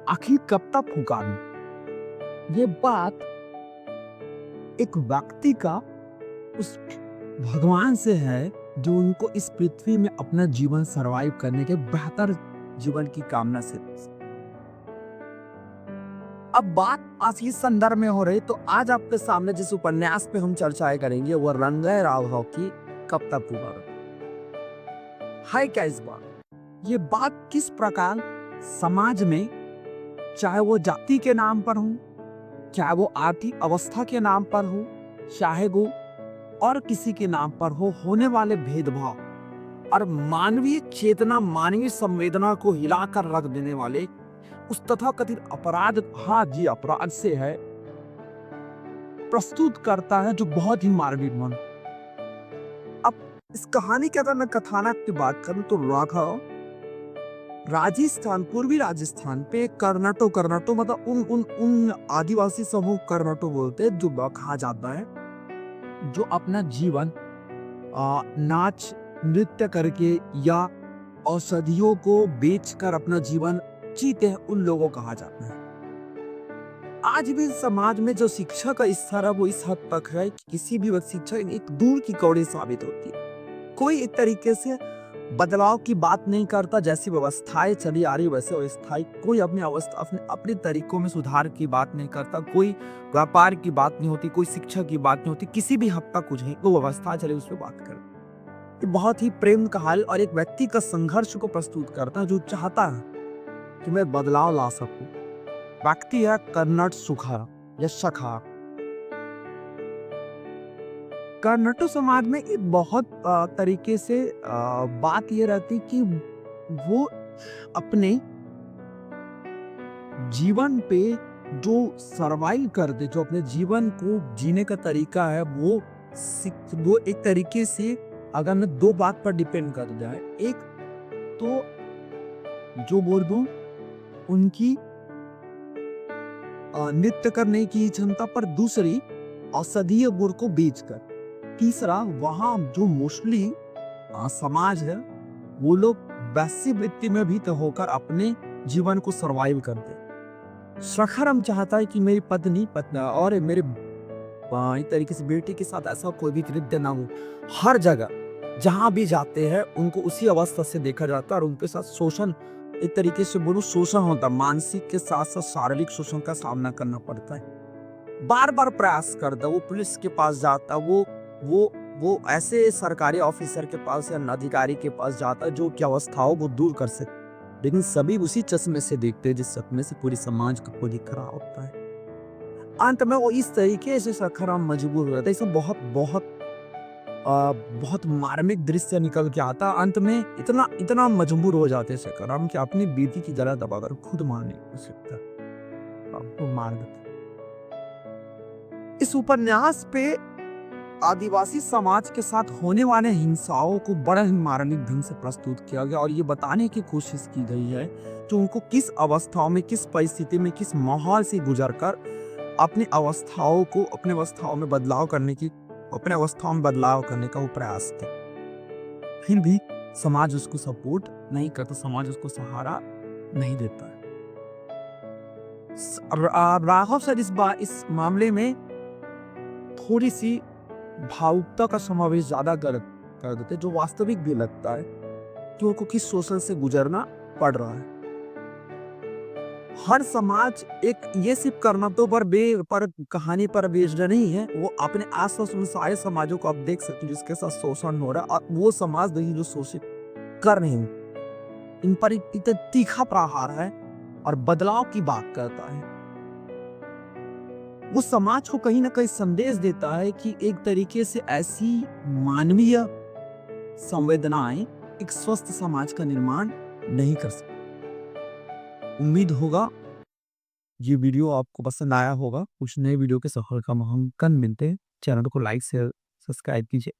आखिर कब तक पुकारूं? ये बात एक व्यक्ति का उस भगवान से है जो उनको इस पृथ्वी में अपना जीवन सरवाइव करने के बेहतर जीवन की कामना से। अब बात आज इस संदर्भ में हो रही तो आज आपके सामने जिस उपन्यास पे हम चर्चाएं करेंगे वो रंगय राघव की कब तक पुकारो है। क्या इस बात ये बात किस प्रकार समाज में, चाहे वो जाति के नाम पर हो, चाहे वो आर्थिक अवस्था के नाम पर हो, चाहे वो और किसी के नाम पर हो, होने वाले भेदभाव और मानवीय चेतना, मानवीय संवेदना को हिलाकर रख देने वाले उस तथाकथित अपराध, हाँ जी अपराध से है, प्रस्तुत करता है जो बहुत ही मार्मिक मन। अब इस कहानी के अगर मैं कथानक की बात करूं तो राघव राजस्थान, पूर्वी राजस्थान पे कर्नाटो मतलब उन उन उन आदिवासी समूह कर्नाटो बोलते हैं जो कहा जाता है, जो अपना जीवन नाच नृत्य करके या औषधियों को बेचकर अपना जीवन जीते हैं, उन लोगों को कहा जाता है। आज भी समाज में जो शिक्षा का स्तर है वो इस हद तक है कि किसी भी वक्त शिक्षा एक दूर की कौड़ी साबित होती है। कोई एक तरीके से बदलाव की बात नहीं करता, जैसी व्यवस्थाएं चली आ रही वैसे व्यवस्थाएं, कोई अपनी अवस्था अपने तरीकों में सुधार की बात नहीं करता, कोई व्यापार की बात नहीं होती, कोई शिक्षा की बात नहीं होती, किसी भी हद तक कुछ नहीं, वो व्यवस्था चले उस पर बात कर। ये बहुत ही प्रेम का हाल और एक व्यक्ति का संघर्ष को प्रस्तुत करता है जो चाहता है कि मैं बदलाव ला सकूं। व्यक्ति है कर्नट सुखा या सखा। कर्नाटक समाज में एक बहुत तरीके से बात ये रहती कि वो अपने जीवन पे जो सरवाइव करते, जो अपने जीवन को जीने का तरीका है वो एक तरीके से अगर मैं दो बात पर डिपेंड कर जाए, एक तो जो बोल दूं उनकी नृत्य करने की क्षमता पर, दूसरी औषधीय गुण को बेचकर, तीसरा वहां जो मोस्टली समाज है वो लोग वैसी वृत्ति में भी तो होकर अपने जीवन को सरवाइव करते हैं। सखरम चाहता है कि मेरी पत्नी और मेरे एक तरीके से बेटे के साथ ऐसा कोई भी कृत्य ना हो। हर जगह जहां भी जाते हैं उनको उसी अवस्था से देखा जाता है और उनके साथ शोषण, एक तरीके से बोलूं शोषण होता है, मानसिक के साथ साथ शारीरिक शोषण का सामना करना पड़ता है। बार बार प्रयास करता, वो पुलिस के पास जाता, वो ऐसे सरकारी ऑफिसर के पास या अधिकारी के पास जाता जो की अवस्थाओं को दूर कर सके, लेकिन सभी उसी चश्मे से देखते हैं जिस चश्मे से पूरी समाज का को दिख रहा होता है। अंत में वो इस तरीके से सखराम मजबूर हो जाता है। इसमें बहुत बहुत बहुत मार्मिक दृश्य निकल के आता। अंत में इतना इतना मजबूर हो जाते सखराम कि अपनी बेटी की जरा दबाकर खुद मारने की सकता, आपको मार देता। इस उपन्यास पे आदिवासी समाज के साथ होने वाले हिंसाओं को बड़ा ही मार्मिक ढंग से प्रस्तुत किया गया और ये बताने की कोशिश की गई है कि उनको किस अवस्थाओं में, किस परिस्थिति में, किस माहौल से गुजरकर अपनी अवस्थाओं को, अपने अवस्थाओं में बदलाव करने का वो प्रयास थे। फिर भी समाज उसको सपोर्ट नहीं करता, समाज उसको सहारा नहीं देता है। राघव सर इस मामले में थोड़ी सी भावुकता का समावेश ज्यादा कर देते, जो वास्तविक भी लगता है कि उनको किस शोषण से गुजरना पड़ रहा है। हर समाज एक ये सिर्फ कर्नाटक पर कहानी पर बेस्ड नहीं है, वो अपने आसपास उन सारे समाजों को आप देख सकते हो जिसके साथ शोषण हो रहा है और वो समाज नहीं जो शोषित कर रहे हैं। इन पर इतना तीखा प्रहार है और बदलाव की बात करता है। वो समाज को कहीं ना कहीं संदेश देता है कि एक तरीके से ऐसी मानवीय संवेदनाएं एक स्वस्थ समाज का निर्माण नहीं कर सकती। उम्मीद होगा ये वीडियो आपको पसंद आया होगा। कुछ नए वीडियो के सफर का हम कल मिलते हैं। चैनल को लाइक शेयर सब्सक्राइब कीजिए।